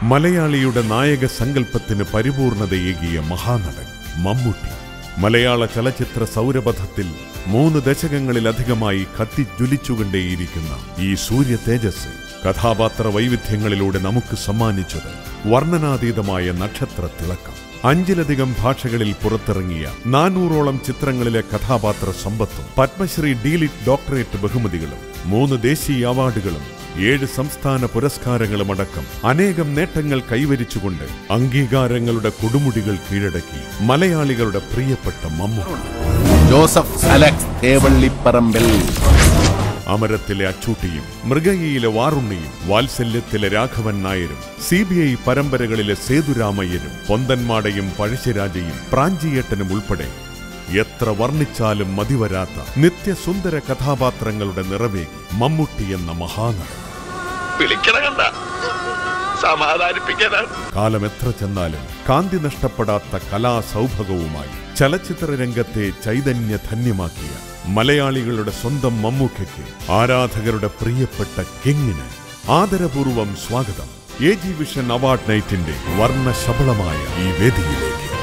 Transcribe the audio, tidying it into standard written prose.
മലയാളിയുടെ നായക സങ്കല്പത്തിന് പരിപൂർണതയേകിയ മഹാനടൻ മമ്മൂട്ടി. മലയാള ചലച്ചിത്ര സൗരപഥത്തിൽ 3 ദശകങ്ങളിലധികമായി കത്തിജ്വലിച്ചുകൊണ്ടേയിരിക്കുന്ന ഈ സൂര്യ തേജസ് കഥാപാത്ര വൈവിധ്യങ്ങളിലൂടെ നമുക്ക് സമ്മാനിച്ചത് വർണ്ണനാതീതമായ നക്ഷത്ര തിളക്കം. 5ലധികം ഭാഷകളിൽ പുറത്തിറങ്ങിയ 400ഓളം ചിത്രങ്ങളിലെ കഥാപാത്ര സമ്പത്തും പത്മശ്രീ ഡീലിറ്റ് ഡോക്ടറേറ്റ് ബഹുമതികളും 3 ദേശീയ അവാർഡുകളും 7 സംസ്ഥാന പുരസ്കാരങ്ങളുമടക്കം അനേകം നേട്ടങ്ങൾ കൈവരിച്ചുകൊണ്ട് അംഗീകാരങ്ങളുടെ കൊടുമുടികൾ കീഴടക്കി മലയാളികളുടെ പ്രിയപ്പെട്ട മമ്മൂട്ടി. ജോസഫ് അലക്സ് തേവള്ളിപ്പറമ്പിൽ. അമരത്തിലെ അച്ചൂട്ടിയും മൃഗയിലെ വാറുണ്ണിയും വാത്സല്യത്തിലെ രാഘവൻ നായരും CBI പരമ്പരകളിലെ സേതുരാമയ്യരും പൊന്തന്മാടയും പഴശ്ശിരാജയും പ്രാഞ്ചിയേട്ടനും ഉൾപ്പെടെ എത്ര വർണ്ണിച്ചാലും മതിവരാത്ത നിത്യസുന്ദര കഥാപാത്രങ്ങളുടെ നിറവേകി മമ്മൂട്ടി എന്ന മഹാനടൻ. കാലം എത്ര ചെന്നാലും കാന്തി നഷ്ടപ്പെടാത്ത കലാസൗഭഗവുമായി ചലച്ചിത്ര രംഗത്തെ ചൈതന്യധന്യമാക്കിയ മലയാളികളുടെ സ്വന്തം മമ്മൂക്കയ്ക്ക് ആരാധകരുടെ പ്രിയപ്പെട്ട കിങ്ങിന് ആദരപൂർവം സ്വാഗതം AG വിഷൻ അവാർഡ് നൈറ്റിന്റെ വർണ്ണശബളമായ ഈ വേദിയിലേക്ക്.